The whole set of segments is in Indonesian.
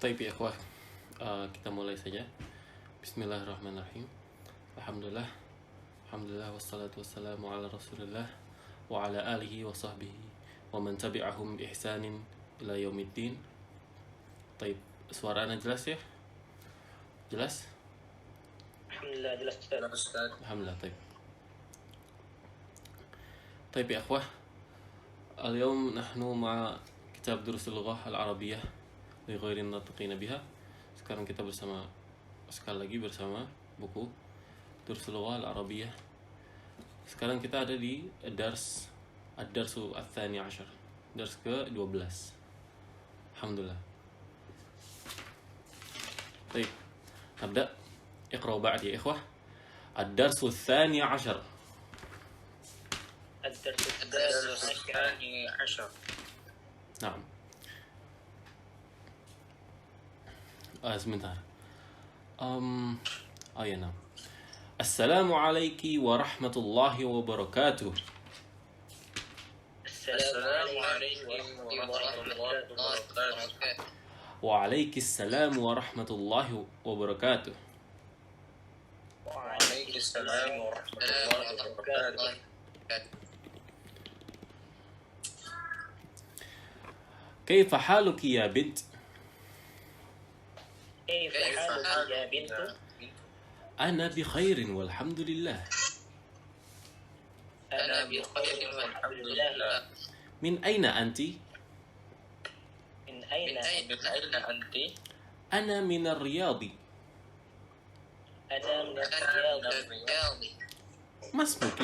Baik ya ikhwah, kita mulai saja. Bismillahirrahmanirrahim. Alhamdulillah, wassalatu wassalamu ala rasulillah wa ala alihi wa sahbihi wa man tabi'ahum bi ihsanin ila yaumiddin. Baik, suaranya jelas ya? Jelas? Alhamdulillah jelas Ustaz. Alhamdulillah, baik. Baik ya ikhwah, اليوم نحن مع كتاب دروس اللغة العربية لغير الناطقين بها. Sekarang kita sekali lagi bersama buku Durus Lughah Al-Arabiyah. Sekarang kita ada di Ad-Darsu Ats-Tsani Asyar, dars ke-12. Alhamdulillah. Baik, nabda. Iqra ba'd ya ikhwah. Ad-Darsu Ats-Tsani Asyar. الدرس الثاني عشر. نعم. sebentar. Ya, nah. Assalamualaikum warahmatullahi wabarakatuh. Assalamualaikum warahmatullahi wabarakatuh. Waalaikumsalam warahmatullahi wabarakatuh. Waalaikumsalam warahmatullahi wabarakatuh. كيف حالك يا بنت؟ كيف حالك يا بنت؟ أنا بخير والحمد لله. أنا بخير والحمد لله. من أين أنت؟ من أين أنت؟ أنا من الرياض. أنا من الرياض. ما اسمك؟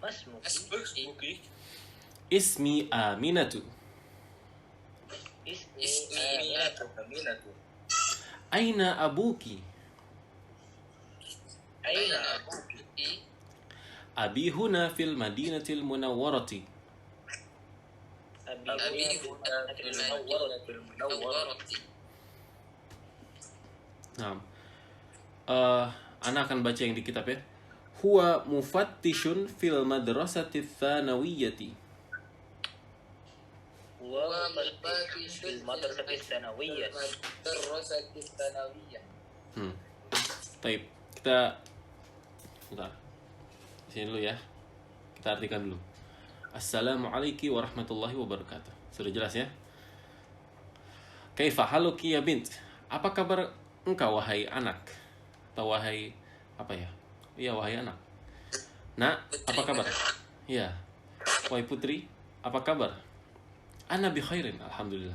ما اسمك؟ اسمي آمنة. اسمي آمنة. أين أبوك؟ أين أبوك؟ أبي هنا في المدينة المنورة. أبي هنا في المنورة. نعم. أنا akan baca yang di kitab ya. Huwa mufattishun fil madrasati tsanawiyati. ومفتش في المدرسة الثانوية. Baik, kita bentar. Sini dulu ya. Kita artikan dulu. Assalamualaikum warahmatullahi wabarakatuh. Sudah jelas ya? Kaifa haluki ya bint? Apa kabar engkau wahai anak? Atau wahai apa ya? Iya, wahai anak. Nak, apa kabar? Iya. Wahai putri, apa kabar? Ana bi khairin, alhamdulillah.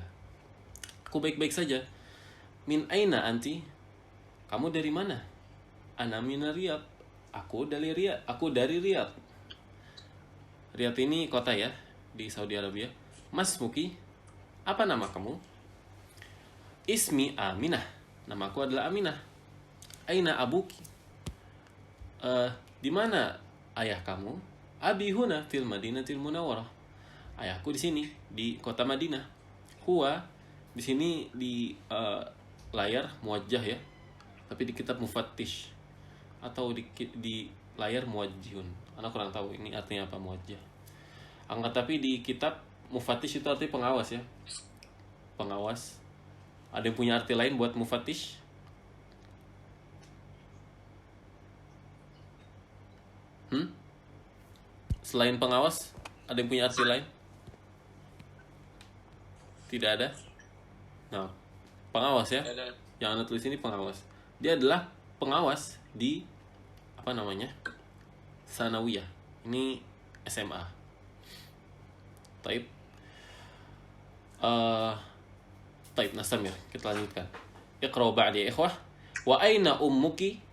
Aku baik-baik saja. Min aina anti? Kamu dari mana? Ana min Riyadh. Aku dari Riyadh. Riyadh ini kota ya di Saudi Arabia. Mas Muki, apa nama kamu? Ismi Aminah. Namaku adalah Aminah. Aina abuki? Di mana ayah kamu? Abi huna fil Madinatil Munawwarah. Ayahku di sini di kota Madinah. Huwa di sini di layar muwajjah ya. Tapi di kitab mufattish atau di layar muwajjihun. Anak kurang tahu ini artinya apa muwajjah. Tapi di kitab mufattish itu artinya pengawas ya. Pengawas. Ada yang punya arti lain buat mufattish? Selain pengawas, ada yang punya arti lain? Tidak ada? Nah, pengawas ya. Yang Anda tulis ini pengawas. Dia adalah pengawas di apa namanya? Sanawiyah. Ini SMA. Taib. Taib Nasamir. Kita lanjutkan. Iqra ba'di ya ikhwah. Wa aina ummuki?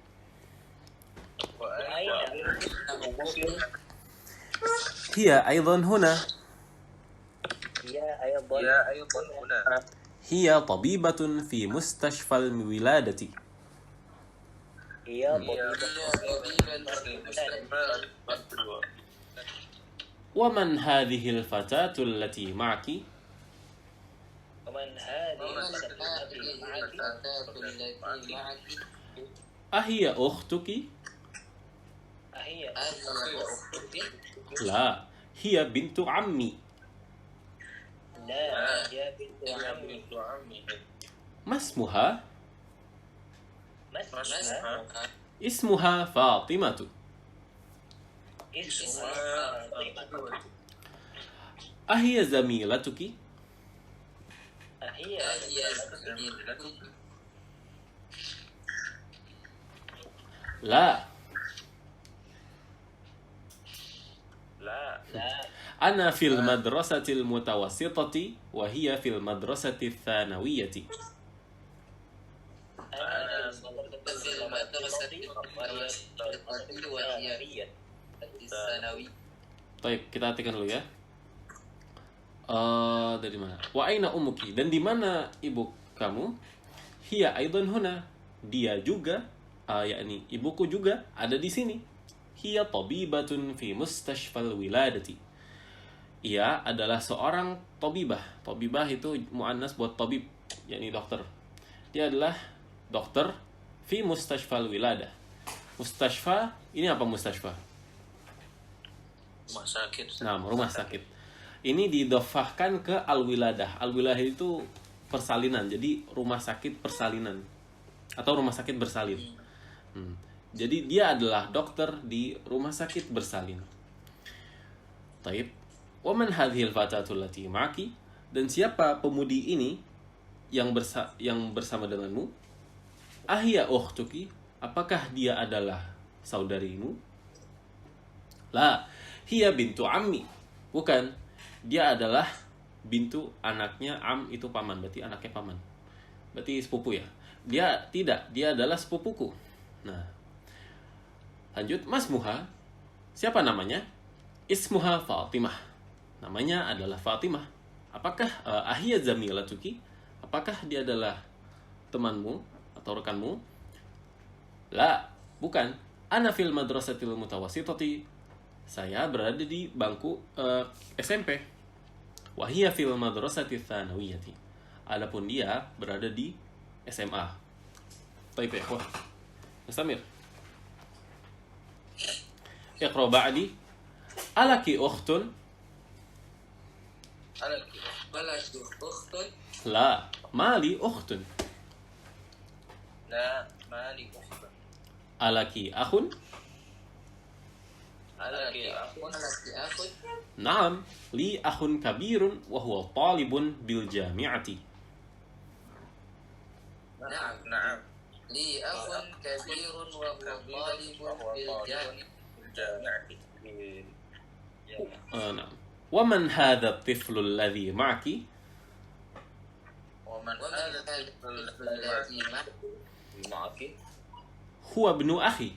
Hiya aidan huna. هي طبيبة في مستشفى الولادة. ومن هذه الفتاة التي معك؟ أهي أختك؟ لا، هي بنت عمي. لا، هي بنت بنت عمي Masmuha اسمها ismuha Fatimatu. فاطمة Ahiya zamilatuki? هي زميلتك La. لا Ana fil madrasatil mutawassitati wa hiya fil madrasatil thanawiyati. أنا في المدرسة وهي الثانوي Baik, kita artikan dulu ya. Dari mana? Wa aina ummuki? Dan di mana ibu kamu? Hiya aidan huna. Dia juga, yakni ibuku juga ada di sini. Hiya tabibatun fi mustashfal wiladati. Ia adalah seorang tabibah. Tabibah itu muannas buat tabib, yakni dokter. Dia adalah dokter fi mustashfal wiladah. Mustashfa, ini apa mustashfa? rumah sakit Nah, rumah sakit. Ini didofahkan ke al-wiladah. Al-wiladah itu persalinan. Jadi rumah sakit persalinan atau rumah sakit bersalin. Jadi dia adalah dokter di rumah sakit bersalin. Taib. Wa man hadhil fatatul lati ma'aki? Dan siapa pemudi ini yang bersama denganmu? Ahya ukhtuki? Apakah dia adalah saudarimu? La, hiya bintu ammi. Bukan. Dia adalah bintu anaknya am itu paman, berarti anaknya paman. Berarti sepupu ya. Dia tidak, dia adalah sepupuku. Nah. Lanjut, Masmuha. Siapa namanya? Ismuha Fatimah. Namanya adalah Fatimah. Apakah ahya zamilatuki? Apakah dia adalah temanmu atau rekanmu? La, bukan. Ana fil madrasatil mutawassitati. Saya berada di bangku SMP. Wahia fil madrasati tsanawiyati. Adapun dia berada di SMA. Baik ya, ikhwah. Mustamir. Iqra ba'di. Alaki ukhtun? بلد أخت La, mali ukhtun. لا ما لي أخت Alaki akhun? لك أخ Naam, li akhun kabirun wa huwa talibun bil jami'ati. نعم لي أخ كبير وهو طالب بالجامعة Naam. Wa man hadha at-tiflu alladhi ma'aki? ومن هذا الذي معك Huwa ibnu akhi.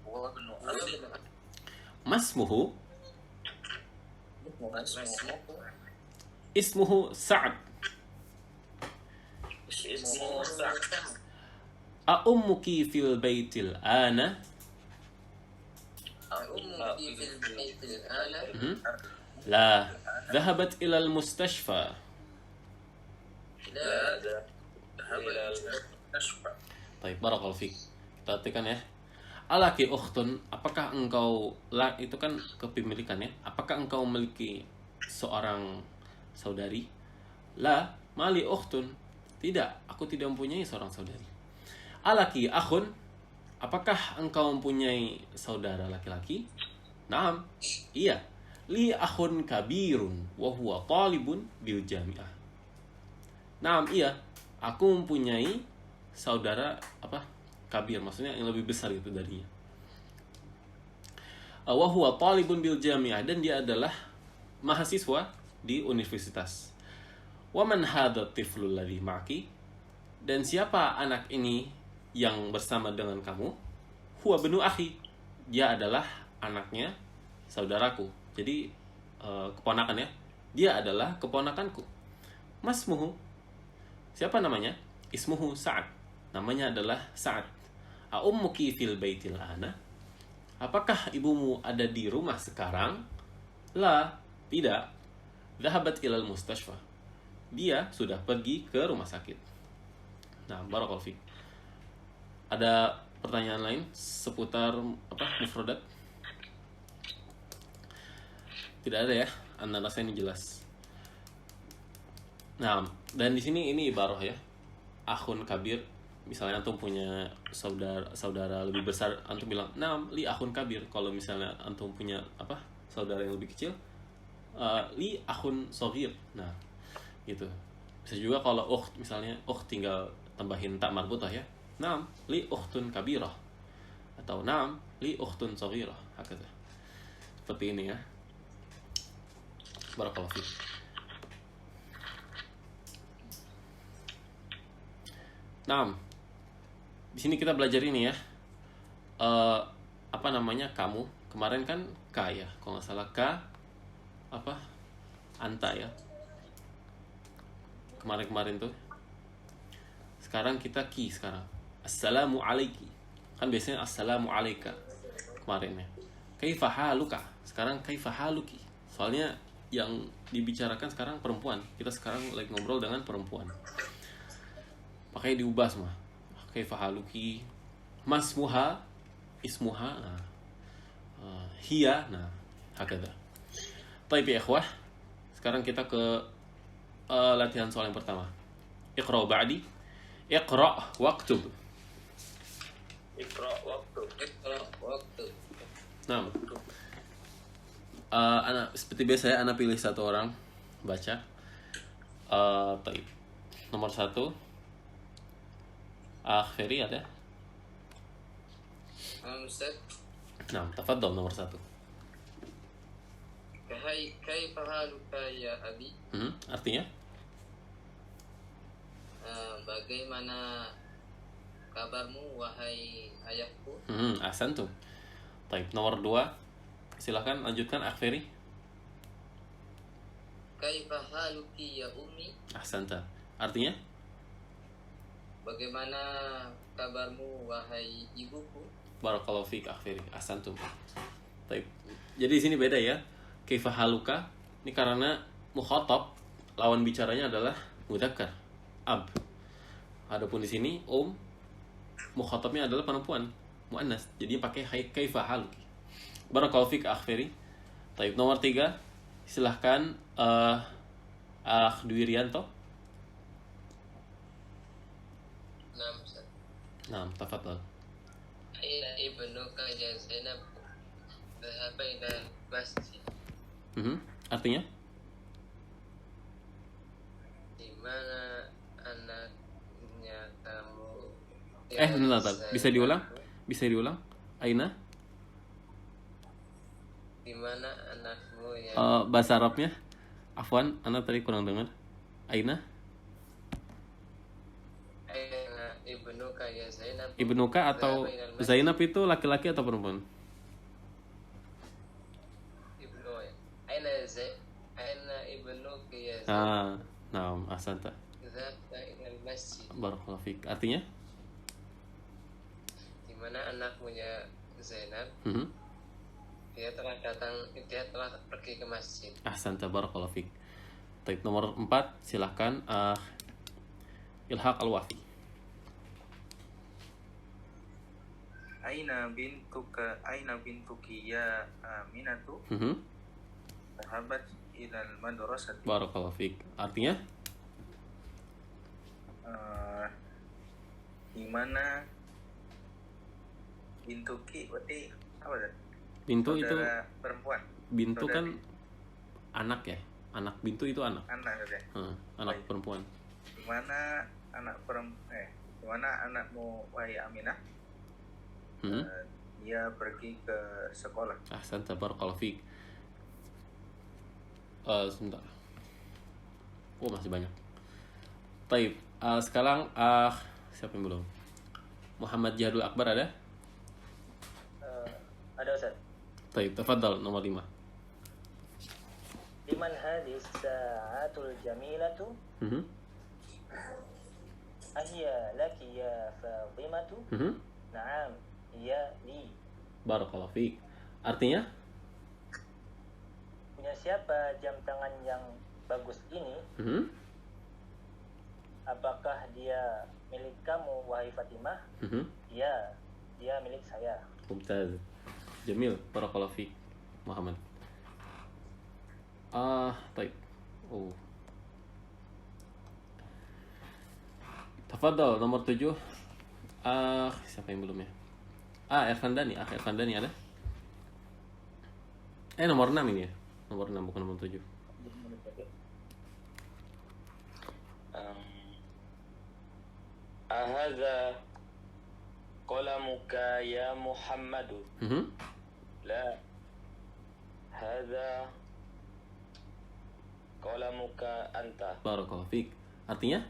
هو ابن أخي Masmuhu? اسمه Ismuhu Sa'ad. اسمه سعد A'ummuki fil baitil ana? أمك في البيت الآن La, dhahabat ila al-mustashfa. لا ذهب إلى المستشفى Baik, barakallahu fiik. Perhatikan ya. Alaki ukhtun, apakah engkau itu kan kepemilikan ya? Apakah engkau memiliki seorang saudari? La, mali ukhtun. Tidak, aku tidak mempunyai seorang saudari. Alaki akhun, apakah engkau mempunyai saudara laki-laki? Naam, iya. Li akhun kabirun wa huwa talibun bil jami'ah. Naam, iya. Aku mempunyai saudara kabir, maksudnya yang lebih besar itu darinya. Wa huwa talibun bil jami'ah, dan dia adalah mahasiswa di universitas. Wa man hadha tiflu alladhi ma'aki? Dan siapa anak ini yang bersama dengan kamu? Huwa ibnu akhi. Dia adalah anaknya saudaraku. Jadi keponakan ya. Dia adalah keponakanku. Masmuhu. Siapa namanya? Ismuhu Sa'ad. Namanya adalah Sa'ad. A'ummuki fil baitil ana? Apakah ibumu ada di rumah sekarang? La, tidak. Dhahabat ilal mustashfa. Dia sudah pergi ke rumah sakit. Nah, barakallahu fiik. Ada pertanyaan lain seputar mufradat? Tidak ada ya? Anda rasa ini jelas. Nah, dan di sini ini ibarah ya. Akhun kabir, misalnya antum punya saudara lebih besar, antum bilang, "Nam, li akhun kabir." Kalau misalnya antum punya apa? Saudara yang lebih kecil, li akhun shaghir. Nah, gitu. Bisa juga kalau misalnya tinggal tambahin tak marbutah ya. Nam, li ukhtun kabirah. Atau nam, li ukhtun shaghirah. Hakata. Seperti ini ya. Barakallahu fiik. Nah, di sini kita belajar ini ya. Apa namanya, kamu kemarin kan ka ya, kalau nggak salah ka apa anta ya kemarin tuh. Sekarang kita ki sekarang. Assalamu alaiki. Kan biasanya assalamu alaika kemarin ya. Kaifa haluka. Sekarang kaifa haluki. Soalnya yang dibicarakan sekarang perempuan. Kita sekarang lagi ngobrol dengan perempuan. Makanya diubah semua. Kaifa haluki. Masmuha, ismuha, hiya, nah, hakada. Baik ya ikhwah. Sekarang kita ke latihan soal yang pertama. Iqra ba'di. Iqra waktub. Iqra waktu. Nah, seperti biasa ya, ana pilih satu orang baca. Baik. Nomor 1. Ferry ada? Ustaz, Nah, tafadhol nomor 1. kaifa haluka ya abi? Artinya? Bagaimana kabarmu wahai ayahku? Ahsantum. Baik, nomor 2. Silahkan lanjutkan Ferry. Kaifa haluki ya ummi? Ahsanta. Artinya? Bagaimana kabarmu wahai ibuku? Barakallahu fiik Ferry. Ahsantum. Baik. Jadi di sini beda ya. Kaifa haluka ini karena mukhatab, lawan bicaranya adalah mudzakkar, ab. Adapun di sini mukhatabnya adalah perempuan, muannas. Jadi pakai kaifa haluki. Barakallahu fiik Ferry. Baik, nomor 3. Silahkan Dwi Rianto. Naam, Ustaz. Nah, tafadhal. Aina ibnuka ya Zainab? Dhahaba ila masjid. Artinya? Di mana anaknya kamu? Bentar. Bisa diulang? Aina? Di mana anakmu ya? Bahasa Arabnya? Afwan, ana tadi kurang dengar. Aina? Aina ibnuka ya Zainab? Ibnuka atau Zainab itu laki-laki atau perempuan? Ibnu ya. Aina ibnuka ya Zainab? Nah, ahsanta. Dhahaba ila masjid. Barakallahu fiik. Artinya? Di mana anakmu ya Zainab? Dia telah pergi ke masjid. Ahsanta, barakallahu fiik. Baik, nomor 4, silahkan Ilhaq Al-Wafi. Aina bintuki ya Aminatu? Sahabat ilal madrasati. Barakallahu fiik. Artinya? Di mana bintuki berarti apa dah? Bintu itu perempuan. Bintu kan anak ya. Anak bintu itu anak. Anak saja. Anak perempuan. Di mana di mana anakmu wahai Aminah? Dia pergi ke sekolah. Ahsanta, barakallahu fiik. Sebentar. Masih banyak. Taib. Sekarang siapa yang belum? Muhammad Jihadul Akbar ada? Ada Ustaz. Taib, tafadhal nomor 5. Liman hadis sa'atul jamilatu? Ahya laki ya Fatimatu? Naam, iya li. Barakallahu fiik. Artinya? Punya siapa jam tangan yang bagus ini? Apakah dia milik kamu wahai Fatimah? Ya, dia milik saya. Mumtaz. Jamil, barakallahu fiik Muhammad. Taib. Tafadhol nomor 7. Siapa yang belum ya? Irfandani. Irfandani ada? Nomor 6 ini ya. Nomor 6 bukan nomor 7. Ahadha qalamuka ya Muhammadu. La. Hadha qalamuka anta. Barakallahu fiik. Artinya?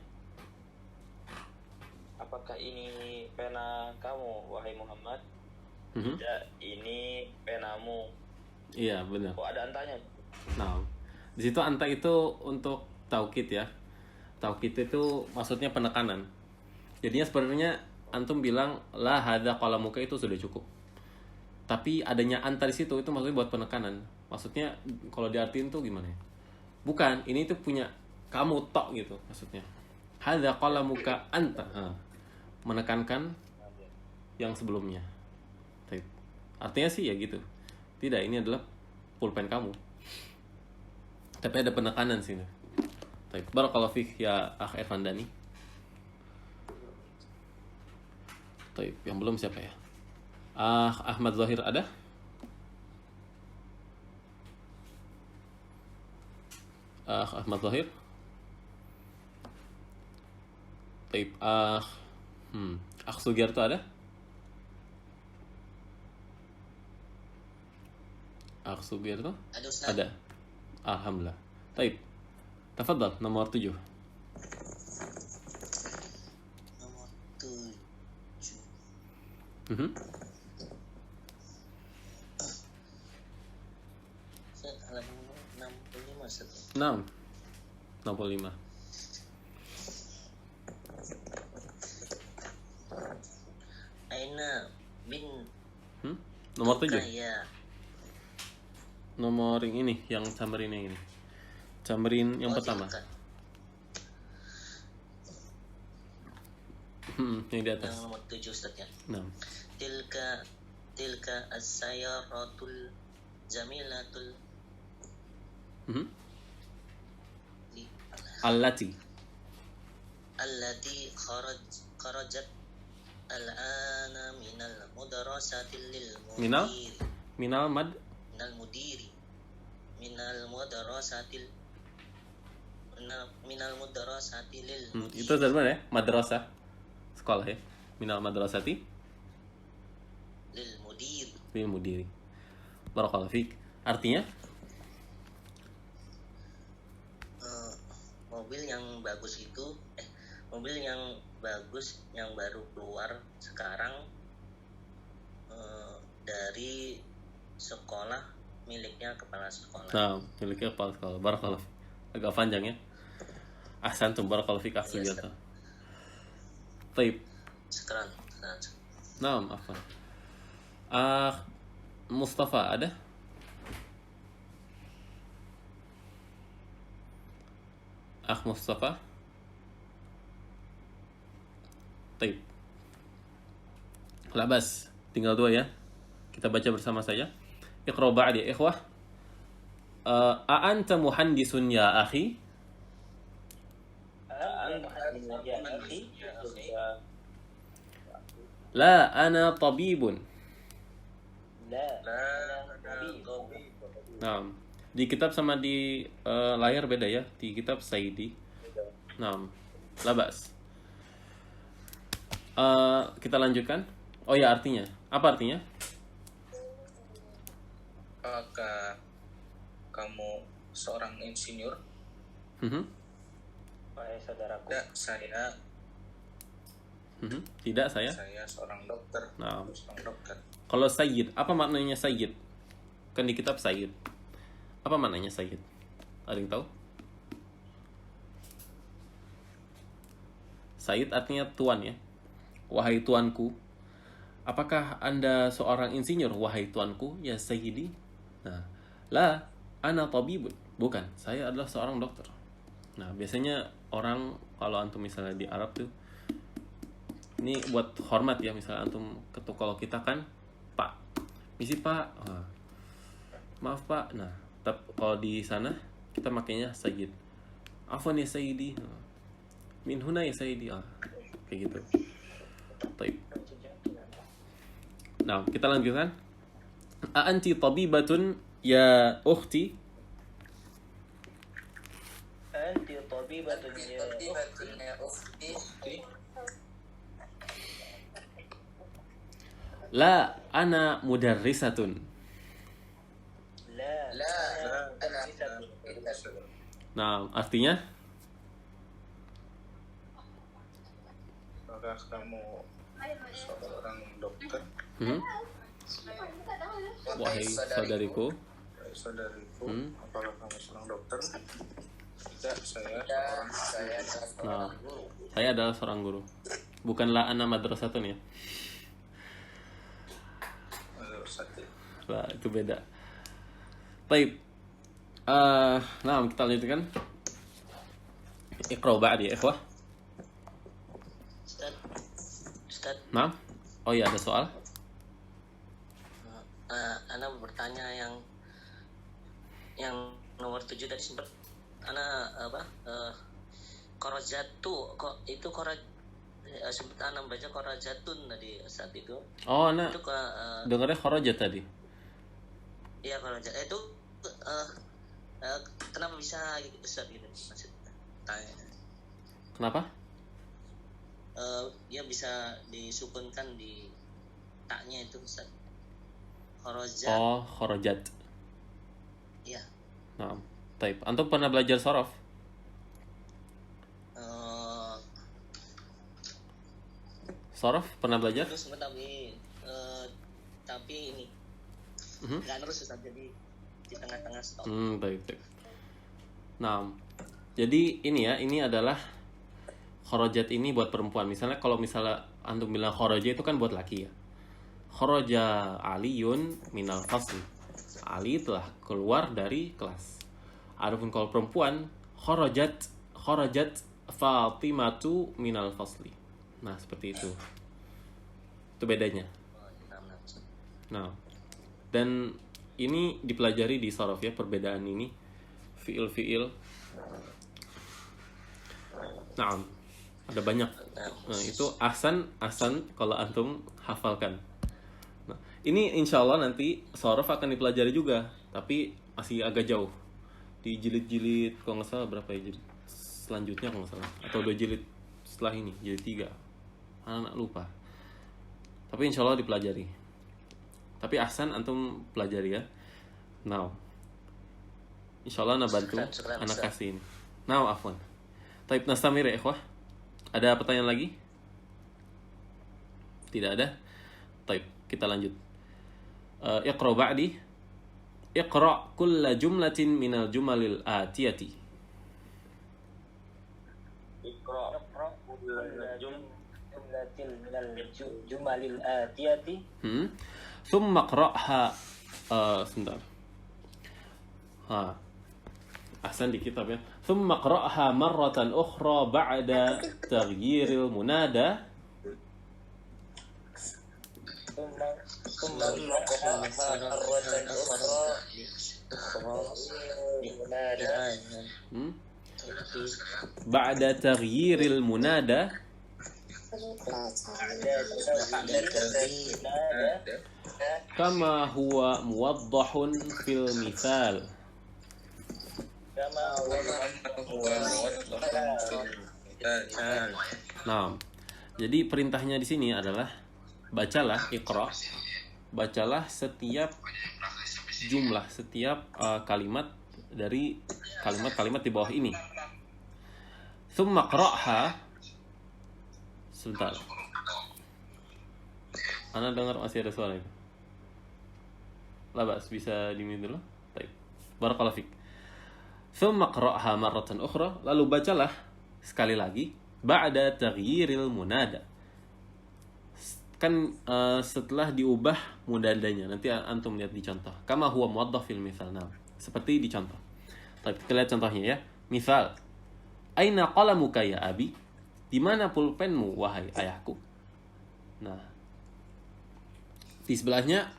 Apakah ini pena kamu wahai Muhammad? Mhm. Tidak, ini penamu. Iya, benar. Oh, ada antanya. Nah, di situ anta itu untuk taukid ya. Taukid itu maksudnya penekanan. Jadinya sebenarnya antum bilang la hadza qalamuka itu sudah cukup. Tapi adanya anta di situ itu maksudnya buat penekanan. Maksudnya kalau diartiin tuh gimana ya? Bukan, ini tuh punya kamu tok gitu maksudnya. Hadza qalamuka anta. Menekankan yang sebelumnya. Artinya sih ya gitu. Tidak, ini adalah pulpen kamu. Tapi ada penekanan sini. Barakallahu fiik ya Akh Irfandani. Yang belum siapa ya? Ahmad Zahir ada? Ahmad Zahir. Akh Sugiarto ada? Akh Sugiarto? Ada Ustaz. Ada. Alhamdulillah. Tafadhal nomor 7. Nomor 7. Halaman 65 Ustaz. 65. Aina bin Nomor 7. Ya. Nomor yang ini, yang Camberin yang ini. Camberin yang pertama. Yang di atas. Yang nomor 7 Ustaz ya. Nah. Tilka as-sayyaratul jamilatul Allati kharajat al-ana minal mudarasati lil Minal? mudiri Minal mad minal mudiri minal mudarasati lil mudiri. itu dari mana ya? Madrasah. Sekolah ya. Minal madrasati lil mudiri. Barakallahu fiik. Artinya mobil yang bagus itu mobil yang bagus yang baru keluar sekarang dari sekolah miliknya kepala sekolah. Nah, miliknya kepala sekolah. Barakallahu fiik. Agak panjang ya. Ahsantum, barakallahu fiik Akh Sugiarto. Sekarang. Naam, afwan. Mustafa ada? Mustafa. Labas, tinggal 2 ya. Kita baca bersama saja. Iqra ba'di ya ikhwah. A'anta muhandisun ya akhi? La ana tabibun. Nah, di kitab sama di layar beda ya. Di kitab Saidi. Nah, labas. Kita lanjutkan. Oh ya, artinya. Apa artinya? Apakah kamu seorang insinyur? Wahai saudaraku. Tidak, saya. Tidak, saya. Saya seorang dokter. Nah. Seorang dokter. Kalau Sayyid, apa maknanya Sayyid? Kan di kitab Sayyid. Apa maknanya Sayyid? Ada yang tahu? Sayyid artinya tuan ya. Wahai tuanku. Apakah Anda seorang insinyur? Wahai tuanku, ya Sayyidi. Nah, la ana tabibun. Bukan, saya adalah seorang dokter. Nah, biasanya orang kalau antum misalnya di Arab tuh, ini buat hormat ya, misalnya antum kalau kita kan Pak, misi Pak, maaf Pak. Nah, kalau di sana kita makainya Sayyid. Afwan ya Sayyidi, min huna ya Sayyidi. kayak gitu. Baik. Nah, kita lanjutkan. A anti tabibatun ya ukhti? Anti tabibatun ya ukhti. La ana mudarrisatun. La ana mudarrisatun. Nah, artinya Apakah kamu seorang dokter? Wahai saudariku, Saudariku, apakah kamu seorang dokter? Tidak, saya seorang nah, saya adalah seorang guru. Bukanlah ana madrasatun ya. satu. Nah, itu beda. Baik. Nah, kita lanjutkan. Iqra ba'di ya, ikhwah. Ustaz. Nah. Oh iya, ada soal. Ana bertanya yang nomor 7 tadi sempat ana korojatu kok itu sempat ana baca korojatun tadi saat itu. Oh, ana Itu dengarnya kharajat tadi. Iya korojat. Itu kenapa bisa gitu Ustaz gitu maksud tanya. Kenapa? Dia bisa disukunkan di taknya itu Ustaz. Korojat. Oh, kharajat. Iya. Nah, baik. Antum pernah belajar sorof? Sorof pernah belajar? Terus tapi ini nggak terus Ustaz, jadi di tengah-tengah stop. Baik. Nah, jadi ini adalah kharajat ini buat perempuan. Misalnya kalau antum bilang kharaja itu kan buat laki ya. Kharaja Aliyun minal fasli. Ali telah keluar dari kelas. Adapun kalau perempuan kharajat Fatimatu minal fasli. Nah, seperti itu. Itu bedanya. Nah, dan ini dipelajari di sorof ya, perbedaan ini fiil. Nah, ada banyak. Nah, itu ahsan kalau antum hafalkan. Nah, ini insya Allah nanti sorof akan dipelajari juga, tapi masih agak jauh. Di jilid-jilid, kalau nggak salah berapa ya jilid selanjutnya kalau nggak salah, atau 2 jilid setelah ini, jilid 3. Anak lupa. Tapi insya Allah dipelajari. Tapi ahsan antum pelajari ya. Now, insya Allah bantu anak kasih ini. Now, afwan. Taib nastamir ya ikhwah. Ada pertanyaan lagi? Tidak ada? Taib, kita lanjut. Iqra ba'di. Iqra kulla jumlatin minal jumalil atiyati. Iqra jumlatil minal jumalil atiyati. Thumma qra'ha sebentar. Ahsan di kitab ya. Thumma qra'ha marratan ukhra ba'da taghyiril munada. Ba'da taghyiril munada. Kama huwa muwaddahun fil mithal. Nah, jadi perintahnya di sini adalah bacalah iqra, bacalah setiap jumlah, setiap kalimat dari kalimat-kalimat di bawah ini. Tsumma qra'ha. Sebentar. Ana dengar masih ada suara itu. Labas, bisa di-mute dulu? Baik. Barakallahu fik. Tsumma qra'ha marratan ukhra, lalu bacalah sekali lagi ba'da taghyiril munada. Kan setelah diubah munadanya, nanti antum lihat di contoh. Kama huwa muwaddaf fil mithal. Nah, seperti di contoh. Baik, kita lihat contohnya ya. Misal, aina qalamuka ya abi? Di mana pulpenmu wahai ayahku? Nah, di sebelahnya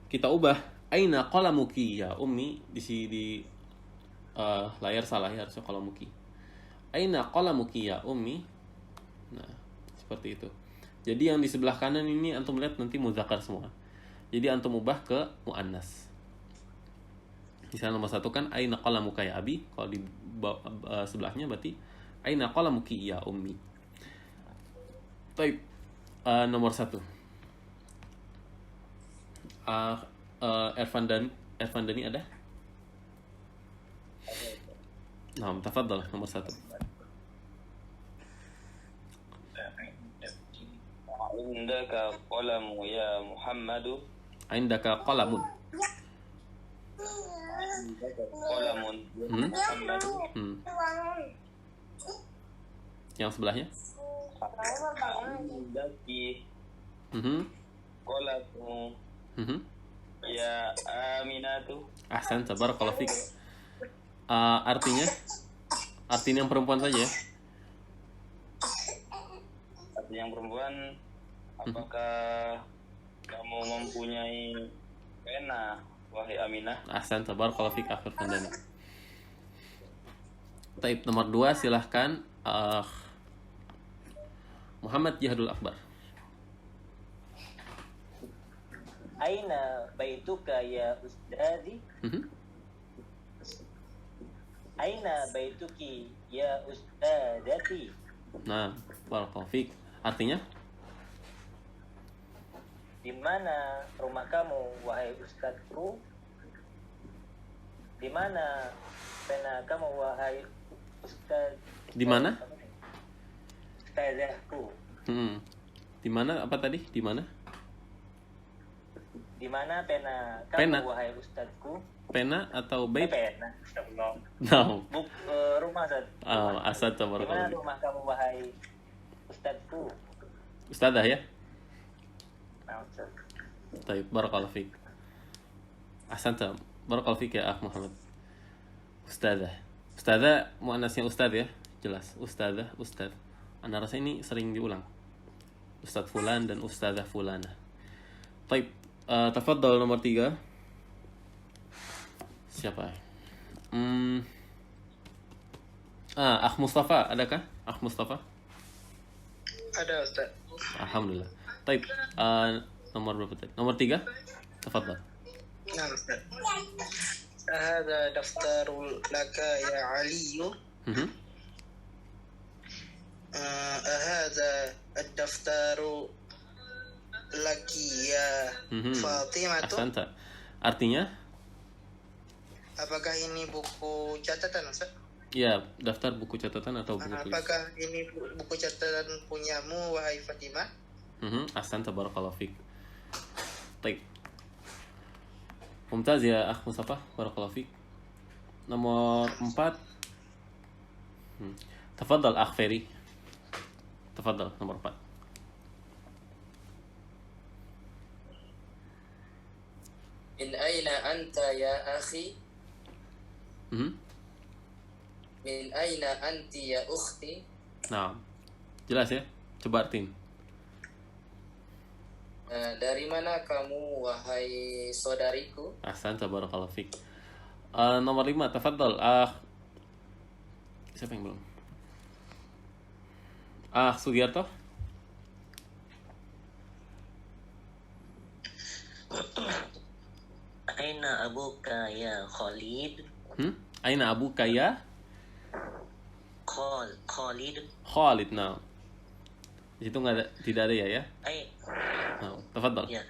kita ubah aina qalamuki ya ummi. Di layar salah ya, harusnya qalamuki. Aina qalamuki ya ummi. Nah, Seperti itu. Jadi yang di sebelah kanan ini antum lihat nanti muzakkar semua. Jadi antum ubah ke muannas. Misalnya nomor 1 kan aina qalamuka ya abi, kalau di sebelahnya berarti aina qalamuki ya ummi. Baik. Nomor 1. Ervan Dani ada? Nah, tafadhal nomor 1. Indaka qalamu ya Muhammadu. Indaka qalamun. Qalamun Muhammadu. Yang sebelahnya? Indaki qalamu ya Aminatu. Ahsan, tabarakallahu fik. Artinya yang perempuan saja ya? Artinya yang perempuan, apakah kamu mempunyai pena, wahai Aminah? Ahsan, tabarakallahu fik akhir Fandani. Taib nomor 2 silahkan Muhammad Jihadul Akbar. Aina baituka ya ustadi? Aina baituki ya ustadati? Nah, barakallahu fik. Artinya? Di mana rumah kamu wahai ustadku? Di mana pena kamu wahai ustad? Di mana? Ustazahku. Di mana apa tadi? Di mana? Di mana pena kamu Pena. wahai ustadku? Pena atau bait? Pena. Astagfirullah. No. Rumah Ustaz. Asad Di mana tabarakallahu. rumah kamu wahai ustadku? Ustadzah ya? Nah, Ustaz. Taib, barakallahu fik. Ahsanta, barakallahu fik ya Akh Muhammad. Ustadzah. Ustadzah muannasnya ustadz ya? Jelas. Ustadzah, ustadz. Anda rasa ini sering diulang. Ustadz fulan dan ustadzah fulana. Taib, tafadhal nomor 3. Siapa? Akh Mustafa, adakah? Akh Mustafa? Ada Ustaz. Alhamdulillah. Taib, nomor berapa tadi? Nomor 3. Tafadhal. Nah Ustaz. Hada daftarul laka ya Aliyu. Hada ad-daftaru laki ya Fatimatu. Ahsanta. Artinya? Apakah ini buku catatan Ustaz? Ya, daftar buku catatan atau buku tulis. Apakah ini buku catatan punyamu wahai Fatimah? Ahsanta, barakallahu fik. Taib. Mumtaz ya Akh Mustafa, barakallahu fik. Nomor 4. Tafadhal Akh Ferry. Tafadhal nomor 4. Min aina anta ya akhi? Min aina anti ya ukhti? Nah, jelas ya? Coba artiin. Dari mana kamu wahai saudariku? Ahsanta, barakallahu fik. Nomor 5, tafadhal siapa yang belum? Sugiarto. Aina abuka ya Khalid? Aina abuka ya? Khalid. Khalid, nah. Di situ tidak ada ya? Nah, tafadhal. Ya.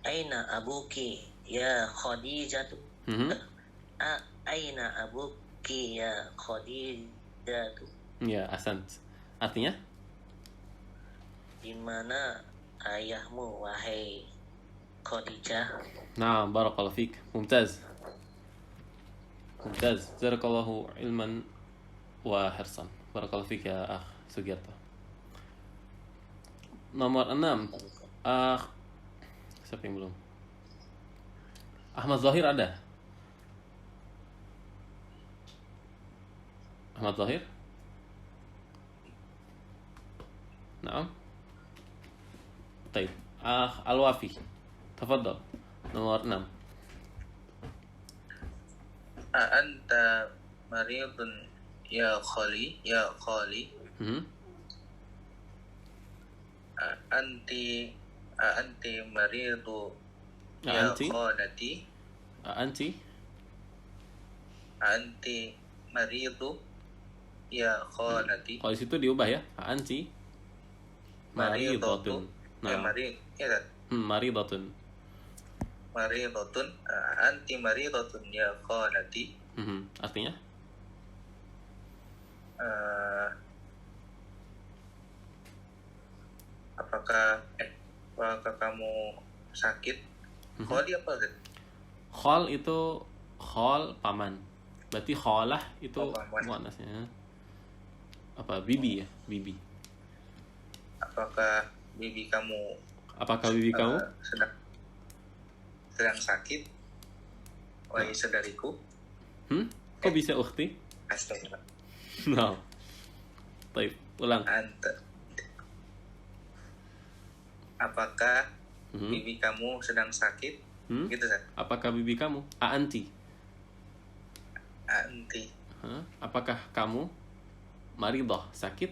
Aina abuki ya Khadijatu? Aina abuki ya Khadijatu? Ya, ahsan. Artinya? Di mana ayahmu wahai Khadijah? Nah, barakallahu fik. Mumtaz. Jazakallahu ilman wa hirsan. Barakallahu fik ya Akh Sugiarto. Nomor 6. Siapa yang belum? Ahmad Zahir ada? Ahmad Zahir? Naam. Baik. Al-Wafi. Tafadhal. Nomor 6. Anta maridun ya khali? anti maridu ya Anti? khalati. Anti? Anti maridu ya khalati. Kalau di situ diubah ya. Anti maridatun. Maridatun. Maridatun. Anti maridatun ya khalati. Artinya? Apakah kamu sakit? Kholi apa kan? Khol itu paman. Berarti kholah itu Paman. muannasnya. Apa? Bibi ya? Bibi. Apakah bibi kamu sedang sakit? Wahai saudariku. Kok bisa ukhti? Astagfirullah. No. Baik, ulang. Apakah bibi kamu sedang sakit? Gitu kan? Apakah bibi kamu? Anti. Anti. Apakah kamu maridah, sakit?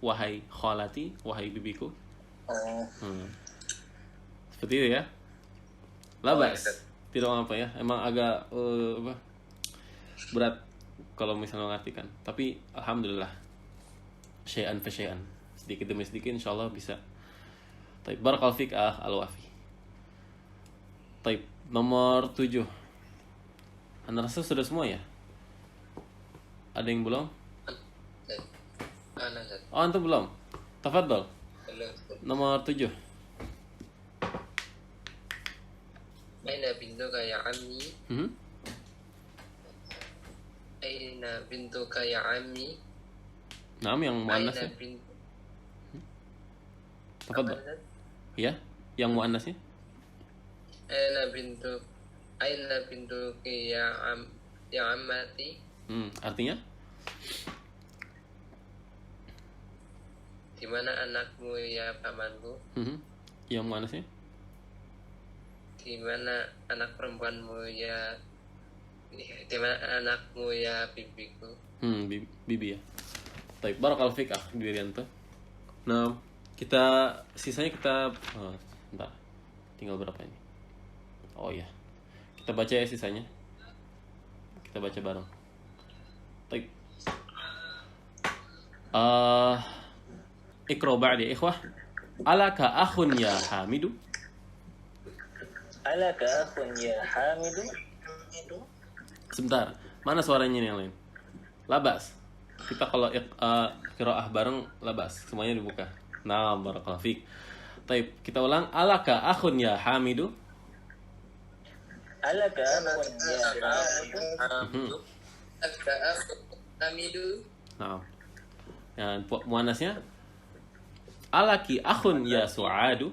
Wahai khalati, wahai bibiku. Seperti itu ya. Labas. Tidak apa ya. Emang agak berat kalau misalnya mengartikan. Tapi alhamdulillah. Syai'an fa syai'an. Sedikit demi sedikit insyaallah bisa. Taib barakallahu fik al-wafi. Taib nomor 7. Anda rasa sudah semua ya? Ada yang belum? Oh, antum belum? Tafadhol. Nomor 7. Aina bintuka ya ammi? Aina bintuka ya ammi? Naam, yang muannas ya? Tafadhol. Ya, yang muannasnya? Aina bintuki ya ammati? Artinya? Di mana anakmu ya pamanku? Yang muannasnya? Di mana anak perempuanmu ya? Di mana anakmu ya bibiku? Bibi ya. Baik, barakallahu fik Dwirianto. Nah, sisanya kita bentar. Tinggal berapa ini? Oh iya. Kita baca ya sisanya. Kita baca bareng. Baik. Iqra ba'di ikhwah. Alaka akhun ya Hamidu? Alaka akhun ya Hamidu? Sebentar. Mana suaranya yang lain? Labas. Kita kalau qiraah bareng labas. Semuanya dibuka. Nah, barakallahu fik. Baik, kita ulang. Alaka akhun ya Hamidu? Alaka akhun ya Hamidu? Alaka akhun Hamidu? Nah. Yang muannasnya? Alaki akhun ya Su'adu?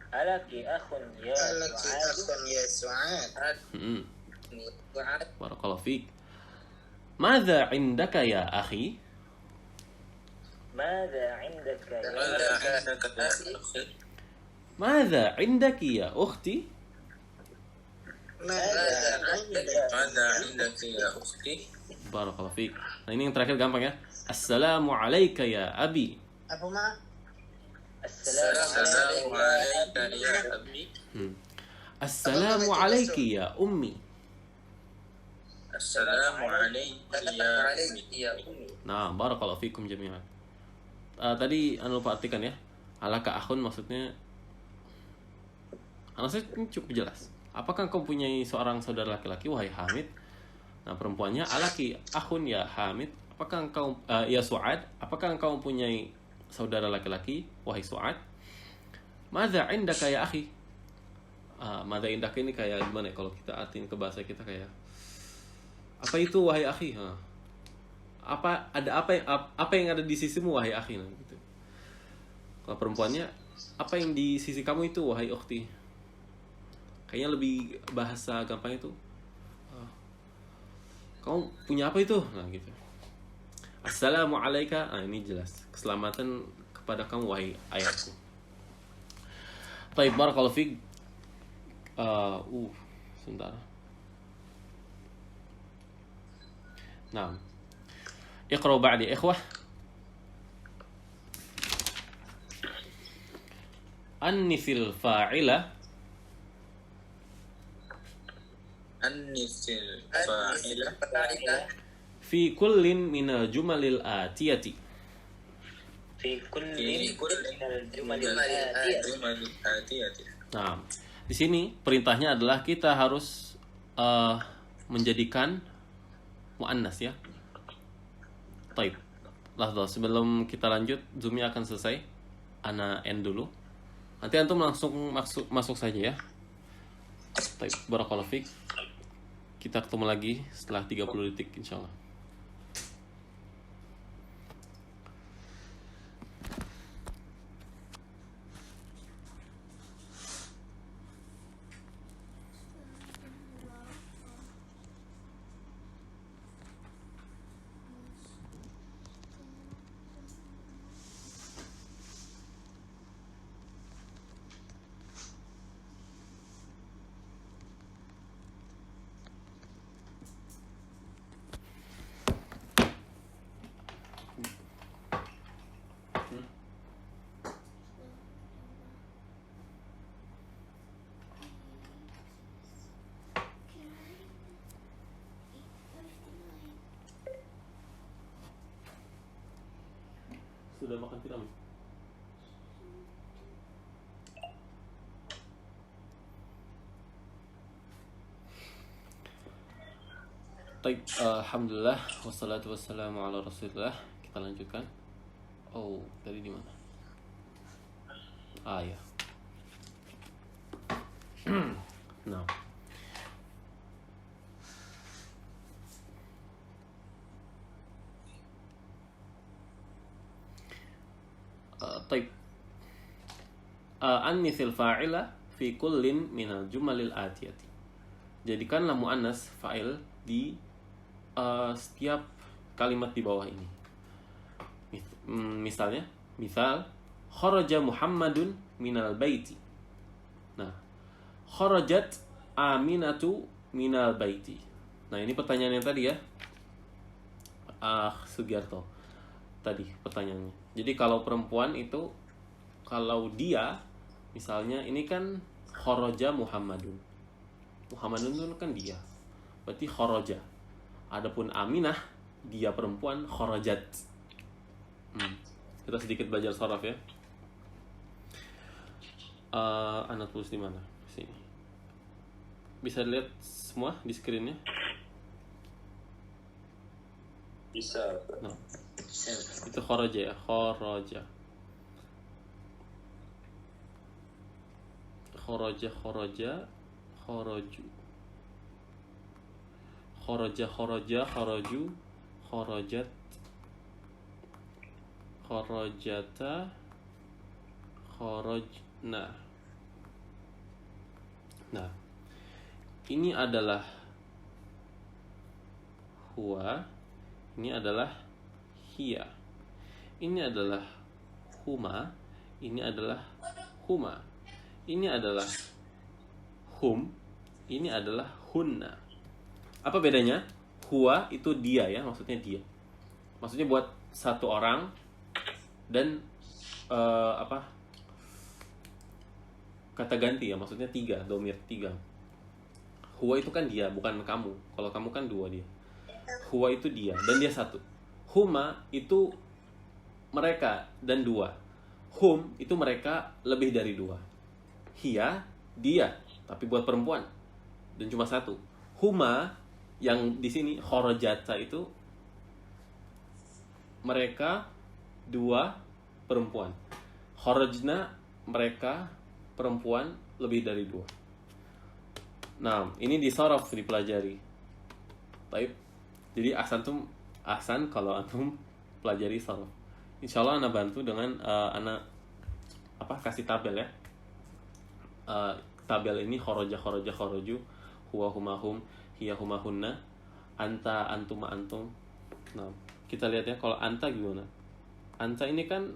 Alaki akhun ya Su'ad? Barakallahu fik. Madza indaka ya akhi? Madza indaka ya akhi? Madza indaki ya ukhti? Ada indaki ya ukhti. Barakallahu fik. Nah, ini yang terakhir gampang ya. Assalamu alayka ya abi. Apa ma? Assalamu alayka ya abi. Assalamu alayki ya ummi. Assalamu alayka ya ummi. Nah, barakallahu fikum jami'an. Tadi anu lupa artikan ya. Alaka akhun maksudnya ini cukup jelas. Apakah kau punyai seorang saudara laki-laki wahai Hamid? Nah, perempuannya alaki akhun ya Hamid. Apakah engkau ya Su'ad? Apakah engkau mempunyai saudara laki-laki wahai Su'ad? Madza indaka ya akhi? Madza indaka ini kayak gimana ya kalau kita artiin ke bahasa kita kayak apa itu wahai akhi? Apa yang ada di sisimu wahai akhi? Nah, gitu. Kalau perempuannya apa yang di sisi kamu itu wahai ukhti? Kayaknya lebih bahasa gampang itu. Kamu punya apa itu? Nah, gitu. Assalamu alayka. Ini jelas. Keselamatan kepada kamu wahai ayahku. Baik, barakallahu fiik. Sebentar. Naam. Iqra ba'di ikhwah. Annisil fa'ila Annisil fa'ila fi kullin minal jumalil atiyati. Fi kullin minal jumalil atiyati. Nah, di sini perintahnya adalah kita harus menjadikan muannas ya. Taib. Lahzah, sebelum kita lanjut, Zoom-nya akan selesai. Ana end dulu. Nanti antum langsung masuk saja ya. Taib, barakallahu fiik. Kita ketemu lagi setelah 30 detik insyaallah. Sudah makan tidak? Baik, alhamdulillah wassalatu wassalamu ala rasulillah. Kita lanjutkan. Oh, tadi di mana? Ya. Nah. Taib. Annisil fa'ila fi kullin minal jumalil atiyati. Jadikanlah muannas fa'il di setiap kalimat di bawah ini. Misalnya, kharaja Muhammadun minal baiti. Nah, kharajat Aminatu minal baiti. Nah, ini pertanyaan yang tadi ya. Sugiarto. Tadi pertanyaannya. Jadi kalau perempuan itu, kalau dia misalnya ini kan kharaja Muhammadun. Muhammadun itu kan dia. Berarti kharaja. Adapun Aminah, dia perempuan, kharajat. Kita sedikit belajar sharaf ya. Anak tulis di mana? Sini. Bisa dilihat semua di screen-nya? Bisa. Nah. Itu kharaja ya, kharaja. Kharaja, kharaju. Kharaja, kharaju, kharajat, kharajata, kharajna. Nah, ini adalah huwa, ini adalah hiya, ini adalah huma, ini adalah huma, ini adalah hum, ini adalah hunna. Apa bedanya? Huwa itu dia ya, maksudnya dia. Maksudnya buat satu orang dan kata ganti ya, maksudnya tiga, domir tiga. Huwa itu kan dia, bukan kamu. Kalau kamu kan dua dia. Huwa itu dia dan dia satu. Huma itu mereka dan dua. Hum itu mereka lebih dari dua. Hiya dia, tapi buat perempuan dan cuma satu. Huma yang di sini kharajata itu mereka dua perempuan. Kharajna mereka perempuan lebih dari dua. Nah, ini di sharaf dipelajari. Baik. Jadi ahsan kalau antum pelajari sharaf. Insyaallah ana bantu dengan ana kasih tabel ya. Tabel ini kharaja, kharaju, huwa, huma, hum, hiya, huma, hunna, anta, antuma, antum. Nah, kita lihat ya, kalau anta gimana? Anta ini kan,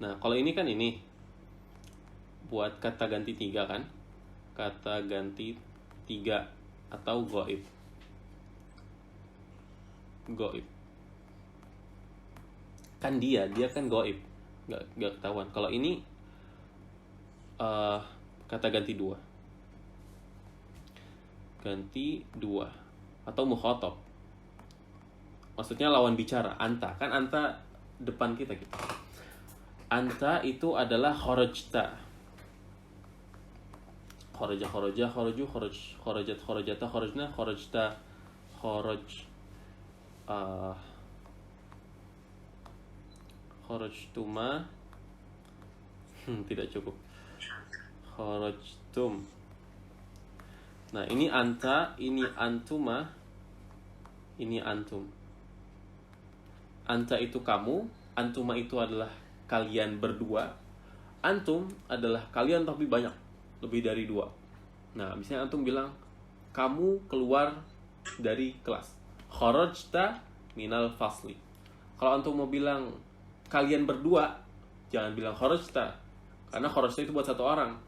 nah kalau ini kan ini buat kata ganti tiga kan? Kata ganti tiga atau goib. Goib. Kan dia kan goib, nggak ketahuan. Kalau ini kata ganti dua. Ganti dua atau mukhatab. Maksudnya lawan bicara, anta. Kan anta depan kita gitu. Anta itu adalah kharajta. Kharaja, kharaja, kharaju, kharaj, kharajat, kharajata, kharajna, kharajta, kharaj, kharajtuma. Tidak cukup. Kharajtum. Nah, ini anta, ini antuma, ini antum. Anta itu kamu, antuma itu adalah kalian berdua. Antum adalah kalian tapi banyak, lebih dari dua. Nah, misalnya antum bilang, kamu keluar dari kelas. Kharajta minal fasli. Kalau antum mau bilang kalian berdua, jangan bilang kharajta, karena kharajta itu buat satu orang.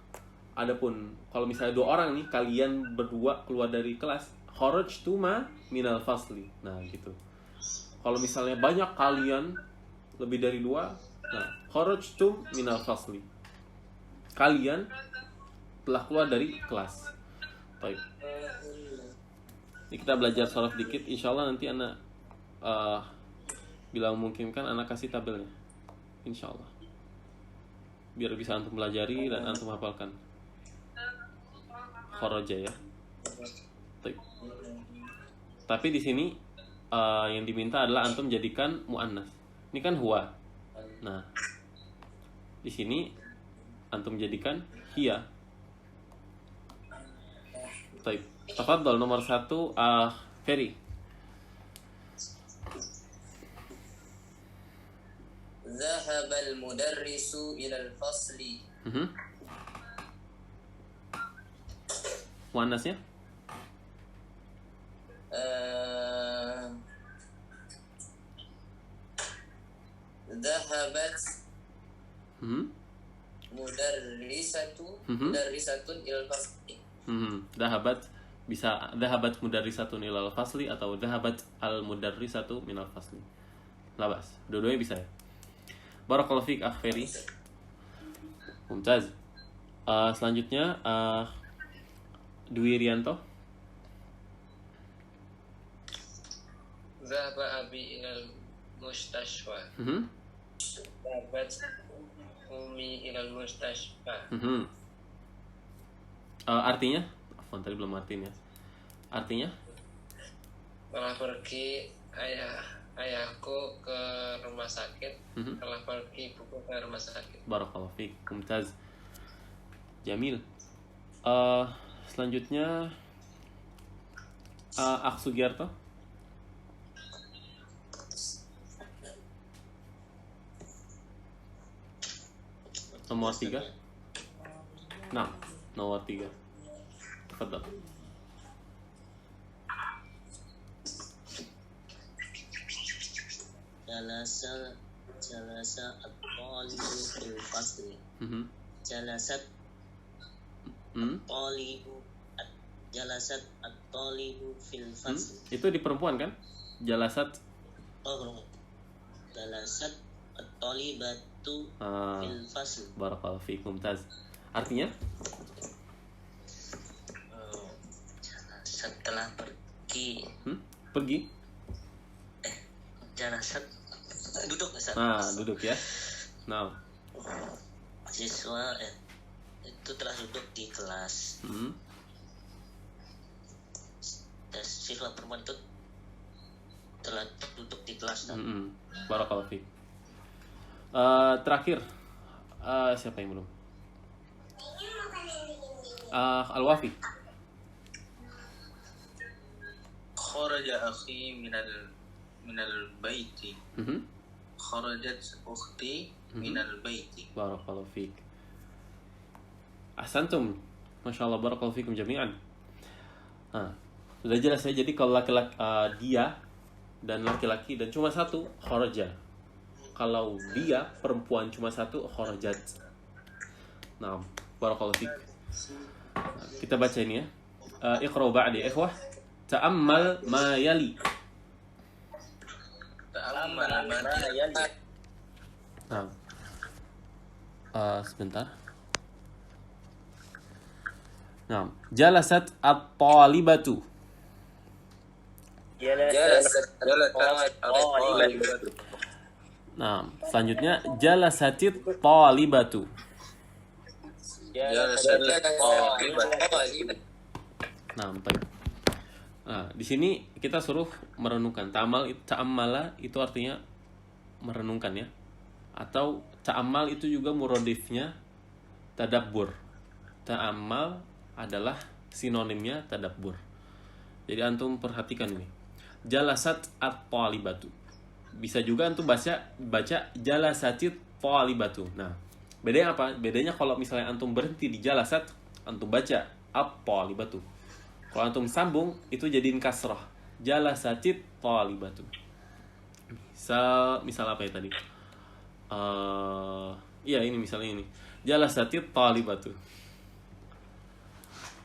Adapun kalau misalnya dua orang nih, kalian berdua keluar dari kelas, kharajtuma minal fasli. Nah, gitu. Kalau misalnya banyak kalian, lebih dari dua, nah, kharajtum minal fasli. Kalian telah keluar dari kelas. Baik. Ini kita belajar sholaf dikit. Insya Allah nanti anak bila memungkinkan anak kasih tabelnya. Insya Allah. Biar bisa antum pelajari dan antum hafalkan. Kharaja ya. Baik. Tapi di sini yang diminta adalah antum jadikan muannas. Ini kan huwa. Nah, di sini antum jadikan hiya. Baik. Tafadhol nomor 1 Ferry. Zahabal mudarrisu ilal fasli. Muannasnya? Zahabat mudarrisatun ilal fasli. Dahabat bisa dahabat mudarrisatun ilal fasli atau dahabat al mudarrisatu minal fasli. Labas. Dua-duanya bisa ya. Barakallahu fiik akh Ferry. Mumtaz. Selanjutnya Dwi Rianto. Zahaba abi ilal mustashfa. Zahabat umi ilal mustashfa. Artinya? Afwan, tadi belum artinya. Artinya? Telah pergi ayahku ke rumah sakit. Telah pergi ibuku ke rumah sakit. Barakallahu fiik. Mumtaz. Jamil. Selanjutnya Akh Sugiarto. Nomor 3. Nah, nomor 3. Tafadhal. Jalasa at-talibu fil fasli. Jalasat at-talibu fil fasli. Itu di perempuan kan? Jalasat. Jalasat at-talibatu fil fasli. Barakallahu fiik. Mumtaz. Artinya? Setelah pergi. Pergi? Jalasat duduk Ustaz. Duduk ya. Nah. Siswa itu telah duduk di kelas. Dan siswa perempuan itu telah duduk di kelas. Barakallahu fiik. Terakhir siapa yang belum? Al-Wafi. Kharaja akhi minal baiti. Kharajat ukhti minal baiti. Barakallahu fiik. Ahsantum. Masyaallah, barakallahu fiikum jami'an. Sudah jelas ya. Jadi kalau laki-laki dia dan laki-laki dan cuma satu, kharaja. Kalau dia perempuan cuma satu, kharajat. Nah, barakallahu fiik. Kita baca ini ya. Iqra ba'di ikhwah. Ta'ammal ma yali. Ta'ammal ma yali. Sebentar. Nah, jalasat at-talibatu. Nah, selanjutnya jalasatit talibatu. Nah, baik. Nah, di sini kita suruh merenungkan. Ta'ammala itu artinya merenungkan ya. Atau ta'ammal itu juga muradifnya tadabbur. Ta'ammal adalah sinonimnya tadabbur. Jadi antum perhatikan ini. Jalasat at-talibatu. Bisa juga antum baca jalasatit talibatu. Nah, bedanya apa? Bedanya kalau misalnya antum berhenti di jalasat, antum baca at-talibatu. Kalau antum sambung, itu jadiin kasrah. Jalasatit talibatu. Misal apa ya tadi? Iya ini misalnya ini. Jalasatit talibatu.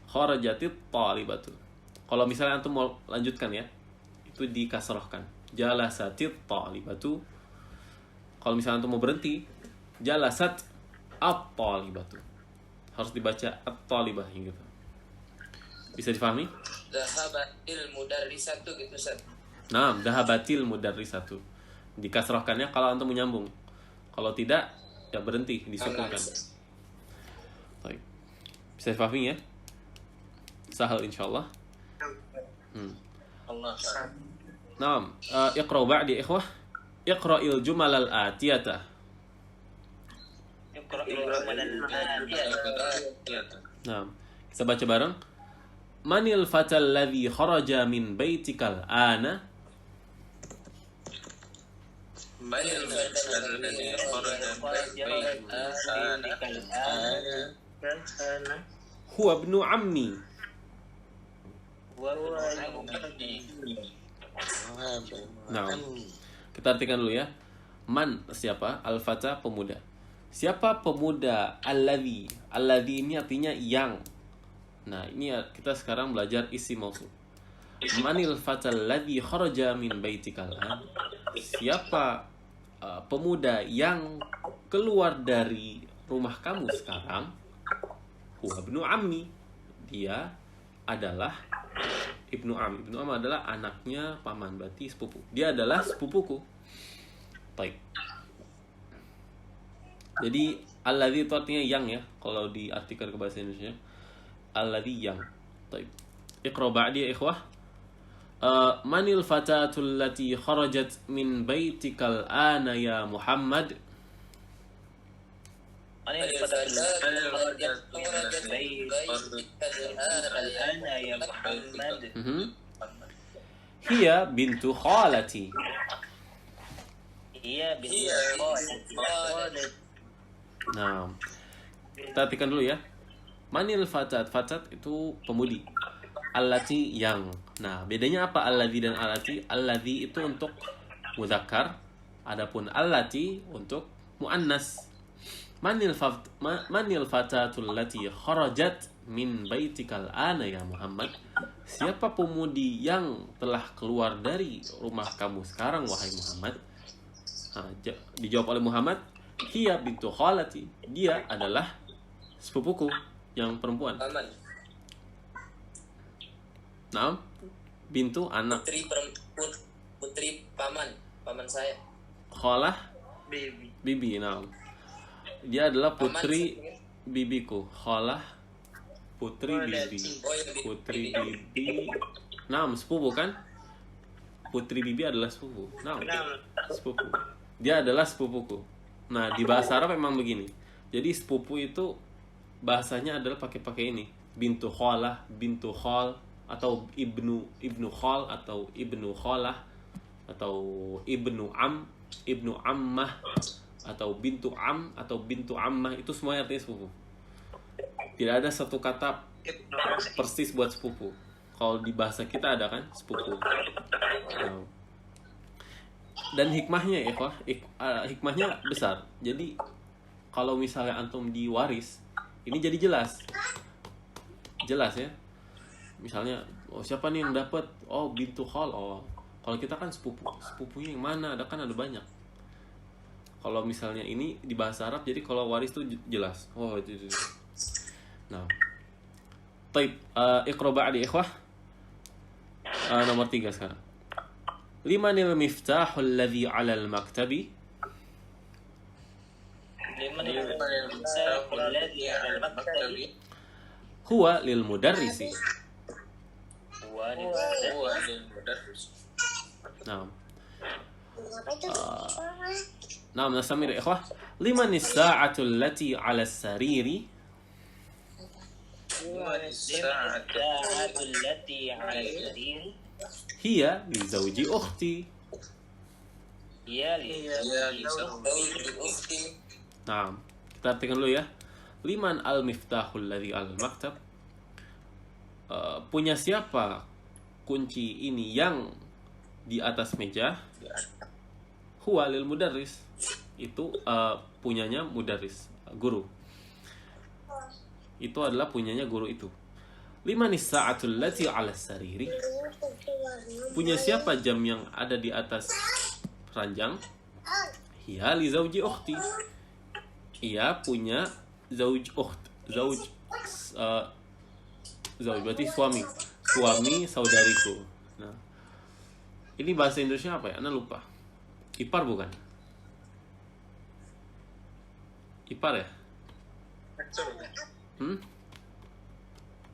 Kharajatit talibatu. Kalau misalnya antum mau lanjutkan ya, itu dikasrahkan. Jalasatit talibatu. Kalau misalnya antum mau berhenti, jalasat at-talibatu. Harus dibaca at-talibah gitu. Bisa difahami? Dhahabatil mudarrisatu gitu, Ustaz. Nah, dhahabatil mudarrisatu. Dikasrahkannya kalau antum menyambung. Kalau tidak, ya berhenti, disukunkan. Baik. Bisa difahami ya? Sahal insyaallah. Allah. Naam, iqra ba'di ikhwah. Iqra'il jumal al-atiyata. Naam. Kita baca bareng. Manil fatal ladzi kharaja min baitikal ana? Manil fatal ladzi kharaja min baitikal ana? Huwa ibnu ammi. Nah, kita artikan dulu ya. Man siapa? Al-fata pemuda. Siapa pemuda? Alladzi. Alladzi ini artinya yang. Nah, ini kita sekarang belajar isi mausul. Manil fatal ladzi kharaja min baitikal an? Siapa pemuda yang keluar dari rumah kamu sekarang? Huwa ibnu ammi. Dia adalah Ibnu Am. Ibnu Am adalah anaknya paman, berarti sepupu. Dia adalah sepupuku. Baik. Jadi alladzi itu artinya yang ya, kalau diartikan ke bahasa Indonesia. Alladzi yang. Baik. Iqra ba'di ya ikhwah. Manil fatatul lati kharajat min baitikal ana ya Muhammad? Manil fatatul lati kharajat min baitikal ana ya Muhammad? Hiya bintu khalati. Hiya bintu khalati. Nah, kita artikan dulu ya. Manil fatat. Fatat itu pemudi. Allati yang. Nah, bedanya apa alladzi dan allati? Alladzi itu untuk muzakkar, adapun allati untuk muannas. Manil fatatul lati kharajat min baitikal ana ya Muhammad? Siapa pemudi yang telah keluar dari rumah kamu sekarang wahai Muhammad? Nah, dijawab oleh Muhammad, hiya bintu khalati. Dia adalah sepupuku yang perempuan. Paman. Nah, bintu anak. Putri paman saya. Khalah bibi. Nah, dia adalah putri bibiku. Khalah putri bibi. Putri bibi. Nah, sepupu kan? Putri bibi adalah sepupu. Nah, sepupu. Dia adalah sepupuku. Nah, di bahasa Arab memang begini. Jadi sepupu itu bahasanya adalah pakai ini. Bintu khalah, bintu khal, atau ibnu khal, atau ibnu khalah, atau ibnu ammah, atau bintu am, atau bintu ammah, itu semua artinya sepupu. Tidak ada satu kata persis buat sepupu. Kalau di bahasa kita ada kan sepupu. Dan hikmahnya ya, hikmahnya besar. Jadi kalau misalnya antum diwaris, ini jadi jelas ya. Misalnya, oh siapa nih yang dapat? Oh bintu khal. Oh, kalau kita kan sepupunya yang mana? Ada banyak. Kalau misalnya ini di bahasa Arab, jadi kalau waris tuh jelas. Oh itu. Nah, Taib, iqra ba'di ikhwah. Nomor 3 sekarang. Limanil miftahul ladzi 'alal maktabi? limanil miftahul ladzi 'alal maktabi? Huwa lil mudarrisi. Huwa lil mudarrisi. Naam. Naam, nasamir ya ikhwah. Limanis sa'atu allati 'ala as-sariri? limanis sa'atu allati 'ala as-sariri? Hiya li zawji ukhti. Hiya li zawji ukhti. Naam. Kita artikan dulu ya. Liman al-miftahul ladzi al-maktab? Punya siapa kunci ini yang di atas meja? Huwa lil mudarris. Itu punyanya mudarris, guru. Itu adalah punyanya guru itu. Limanis sa'atul lati 'ala sariri? Punya siapa jam yang ada di atas ranjang? Hiya li zawji ukhti. Ia punya zauj ukht. Zauj berarti suami. Suami saudariku. Nah, ini bahasa Indonesia apa ya? Anda lupa. Ipar bukan? Ipar ya?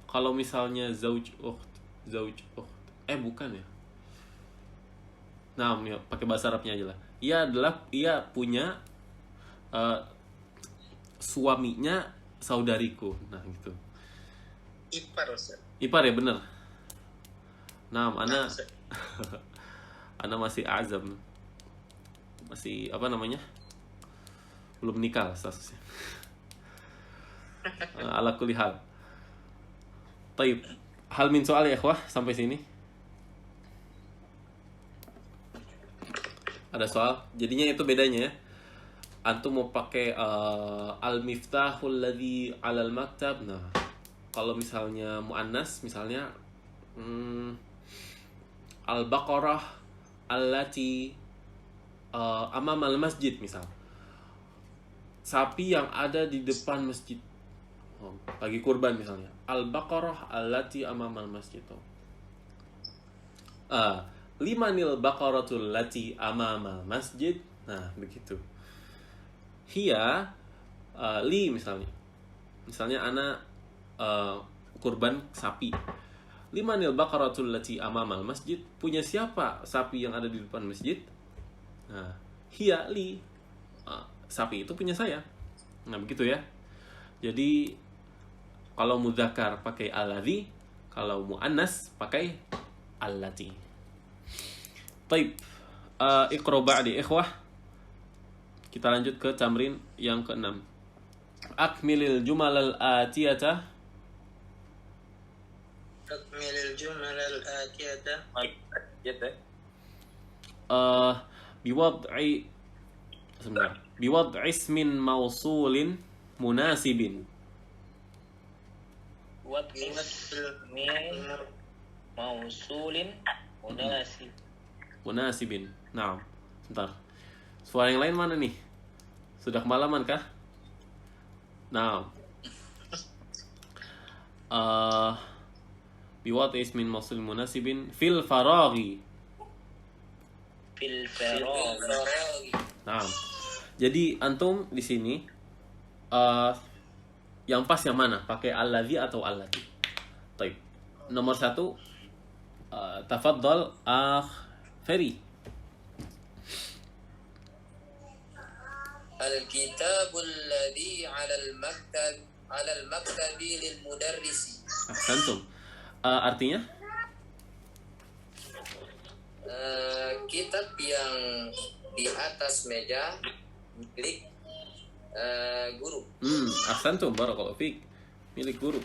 Kalau misalnya zauj ukht, bukan ya? Nah, ya, pakai bahasa Arabnya aja lah. Ia punya suaminya saudariku. Nah, gitu. Ipar, Ustaz. Ipar ya, bener. Nah, Ana masih azam. Masih apa namanya? Belum nikah statusnya. Ala kulli hal. Taib. Hal min soal ya ikhwah sampai sini. Ada soal? Jadinya itu bedanya ya. Antum mau pakai al-miftahul ladzi 'alal maktab. Nah, kalau misalnya muannas misalnya al-baqarah allati amamal masjid misal. Sapi yang ada di depan masjid. Lagi kurban misalnya. Al-baqarah allati amamal masjid. Limanil baqaratul lati amamal masjid. Nah, begitu. Hiya li misalnya. Misalnya ana kurban sapi. Limanil baqaratul lati amamal masjid? Punya siapa sapi yang ada di depan masjid? Nah, hiya li. Sapi itu punya saya. Nah, begitu ya. Jadi kalau mudzakkar pakai alladzi, kalau muannas pakai allati. Taib. Iqra ba'di ikhwah. Kita lanjut ke tamrin yang ke-6. Akmilil jumalal atiyata. Akmilil jumalal atiyata. Biwad'i ismin mausulin munasibin. Wad'i ismin mausulin munasibin. Nah, sebentar. Suara yang lain mana nih? Sudah kemalaman kah? Nah. Biwad'i ismin mausulin munasibin fil faraghi. Nah. Jadi antum di sini yang pas yang mana? Pakai alladzi atau allati? Baik. Nomor 1 tafaddal Ferry. Al-kitabul ladzi 'alal maktabi lil mudarrisi. Ahsantum. Artinya? Kitab yang di atas meja milik guru. Ahsantum, barakallahu fiik. Milik guru.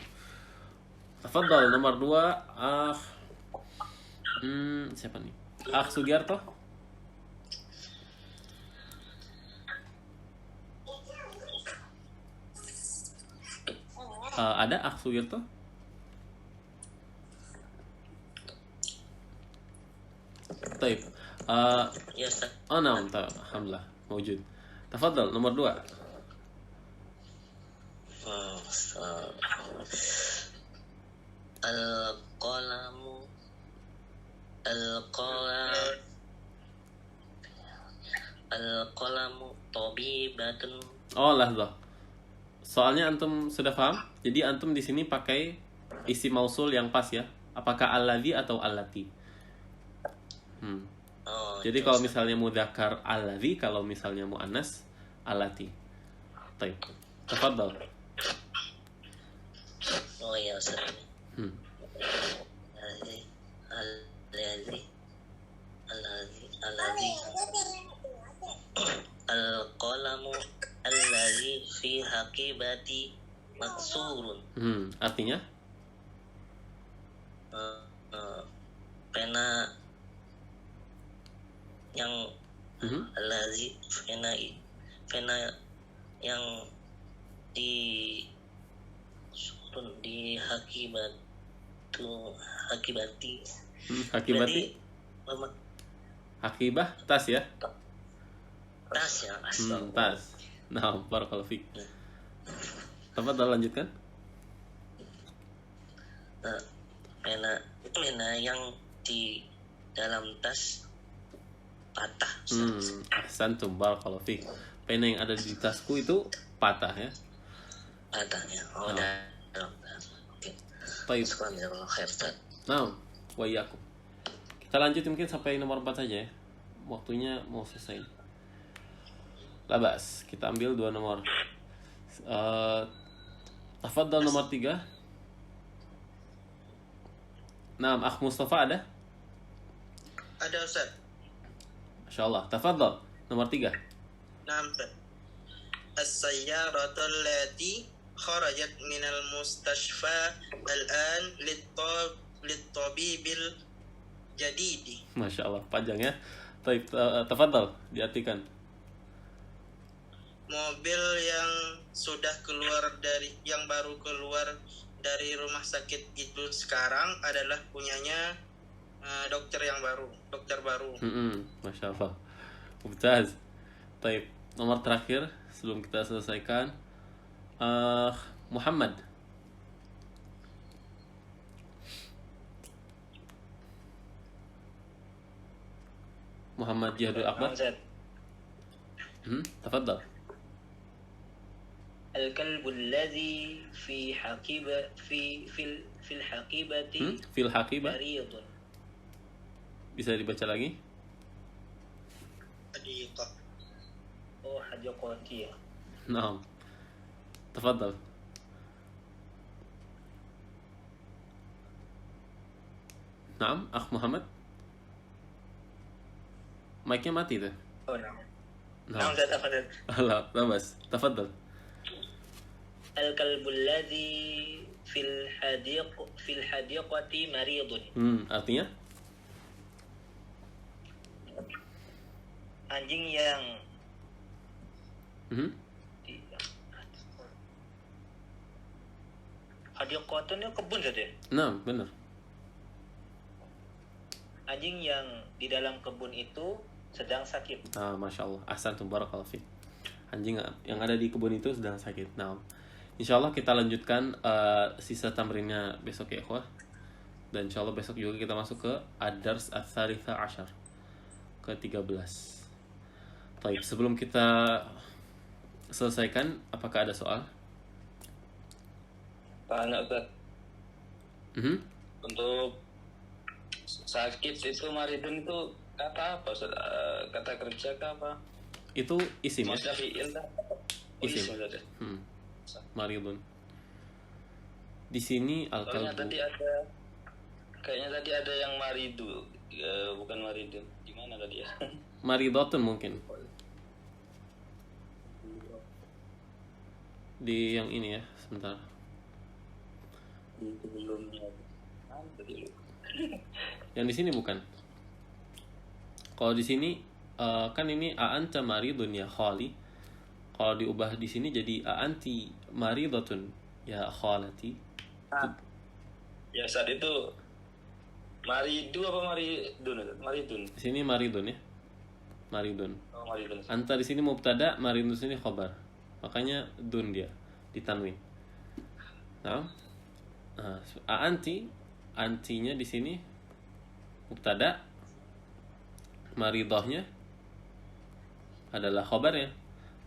Tafadhal nomor 2 siapa nih? Sugiarto. Ada Sugiarto? Taib. Ya, Ustaz. Naam, alhamdulillah, mawjud. Tafadhal nomor 2. Al-qalamu tabibatun. Oh, lahzah. Soalnya antum sudah paham? Jadi antum di sini pakai isim mausul yang pas ya. Apakah alladzi atau allati? Jadi kalau misalnya mudzakkar alladzi, kalau misalnya muannas allati. Baik. Tafadhal. Oh ya, Ustaz. Alladzi al-qalamu alladzi fi haqibati maksurun. Artinya? Pena yang alladzi pena yang di hakibati. Hakibati. Hakibah tas ya? Tas ya, tas. Nah, barakallahu fiik. Tafadhal lanjutkan. Pena yang di dalam tas patah. Ahsantum, barakallahu fiik. Pena yang ada di tasku itu patah ya? Patahnya. Dalam tas. Oke. Baik. Nah, wa iyyakum. Kita lanjut mungkin sampai nomor 4 saja ya. Waktunya mau selesai. Labas, kita ambil 2 nomor. Tafadhal nomor 3. Nah, Akh Mustafa ada? Ada, Ustaz. Masyaallah. Tafadhal nomor 3. Naam, Ustaz. As-sayyaratu allati kharajat minal mustashfa al-an lit-tabibil jadidi. Masyaallah, panjang ya. Tafadhal, diartikan. Mobil yang sudah yang baru keluar dari rumah sakit itu sekarang adalah punyanya dokter baru. Masya Allah. Mumtaz. Baik, nomor terakhir sebelum kita selesaikan. Muhammad. Muhammad Jihadul Akbar. Tafadhal. الكلب الذي في الحقيبة في الحقيبة مريض. Bisa dibaca lagi? Hadiqah. Oh, hadiqati ya. Naam. Tafadhal. Naam, Akh Muhammad. Mic-nya mati tuh. Oh, naam. Naam. Tafadhal. Allah, tabas. Tafadhal. الكلب الذي في الحديقة مريض. Artinya? Anjing yang hadiqatnya kebun saja. Nah, benar. Anjing yang di dalam kebun itu sedang sakit. Masya Allah. Ahsantum, barakallahu fiik. Anjing yang ada di kebun itu sedang sakit. Nah, insya Allah kita lanjutkan sisa tamrinnya besok ya ikhwah. Dan insya Allah besok juga kita masuk ke Ad-Dars Ats-Tsalitsa Asyar, ke-13. Baik, sebelum kita selesaikan, apakah ada soal? Tanya, Ustaz. Untuk sakit itu maridun itu kata apa, Ustaz? Kata kerja kah apa? Itu isim ya? Isim. Maridun. Di sini al-kalbu. Kayaknya tadi ada yang maridu, bukan maridun. Gimana tadi ya? Maridotun mungkin. Di yang ini ya, sebentar. Yang di sini bukan. Kalau di sini kan ini a'anta maridun ya khali. Kalau diubah di sini jadi a'anti maridatun ya khalati. Ya saat itu maridu apa maridun? Maridun. Di sini maridun ya. Maridun. Oh, maridun. Anta di sini mubtada, maridun di sini khabar. Makanya dun dia ditanwin. Nah, a'anti antinya di sini mubtada, maridohnya adalah khobarnya,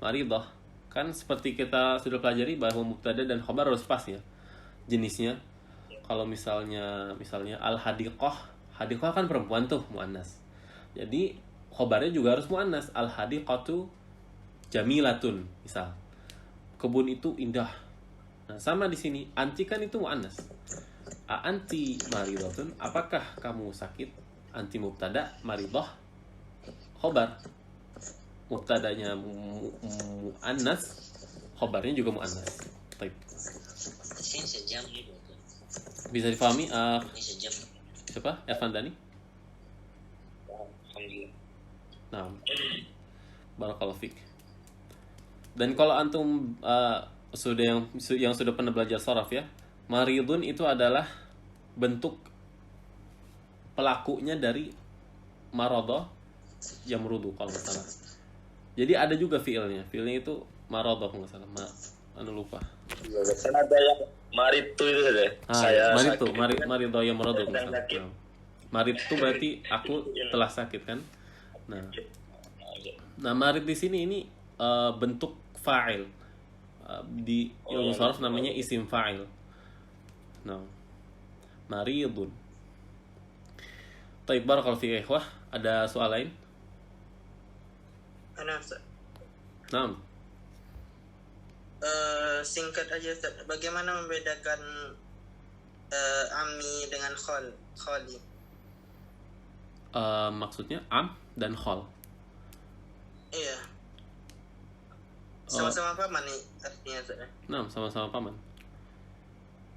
maridoh. Kan seperti kita sudah pelajari bahwa mubtada dan khobar harus pas ya jenisnya. Kalau misalnya al-hadiqah, hadiqah kan perempuan tuh, muannas. Jadi khobarnya juga harus muannas. Al-hadiqatu jamilatun, misal. Kebun itu indah. Nah, sama di sini, anti kan itu muannas. Anti maridatun, apakah kamu sakit? Anti mubtada, maridah, khobar. Mubtadanya muannas, khobarnya juga muannas. Baik. Ini sejam gitu. Bisa difahami? Ini sejam. Siapa? Irfan Dani? Alhamdulillah. Nah, barakallahu fiik. Dan kalau antum yang sudah pernah belajar sharaf ya, maridun itu adalah bentuk pelakunya dari marada yamrudu kalau nggak salah. Jadi ada juga fiilnya itu marada kalau nggak salah. Lupa. Kan ada yang maritu itu saja. Saya maritu, sakit. marido yamrudu kalau nggak salah. Marid itu berarti aku telah sakit kan. Nah marid di sini ini bentuk fa'il. Di ilmu sharaf namanya isim fa'il. Nah, maridun. Taib, barakallahu fiik ya ikhwah. Ada soal lain? Naam. Singkat aja Ustaz. Bagaimana membedakan ami dengan khali? Maksudnya am dan khol. Iya. Sama-sama paman nih artinya Ustaz. Nah, sama-sama paman.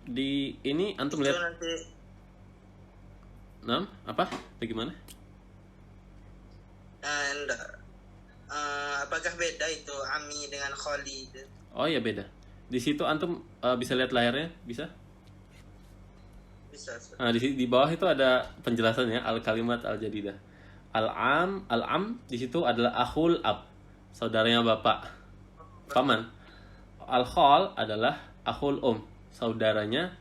Di ini antum lihat. Nah, apa? Bagaimana? Apakah beda itu ami dengan khali? Oh ya beda. Di situ antum bisa lihat layarnya, bisa? Bisa. Nah, di bawah itu ada penjelasannya al-kalimat al-jadidah. Al-am di situ adalah akhul ab, saudaranya bapak, paman. Al-khol adalah akhul saudaranya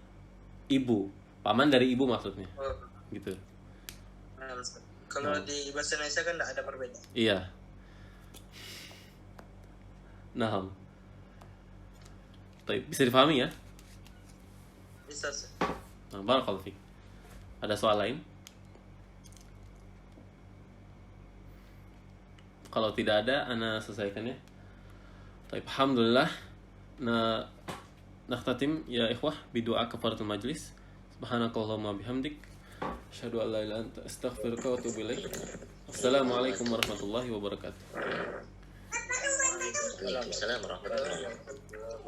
ibu, paman dari ibu maksudnya. Gitu. Kalau di bahasa Indonesia kan tidak ada perbedaan. Iya. Nah, bisa difahami ya? Bisa. Nah, barakallahu fiik. Ada soal lain? Kalau tidak ada, ana selesaikan ya. Taib, alhamdulillah. Nakhtatim ya ikhwah bidu'a kafaratul majlis. Subhanakallahumma bihamdik, asyhadu an la ilaha illa anta, astaghfiruka wa atubu ilaik. Assalamualaikum warahmatullahi wabarakatuh. Waalaikumsalam warahmatullahi wabarakatuh.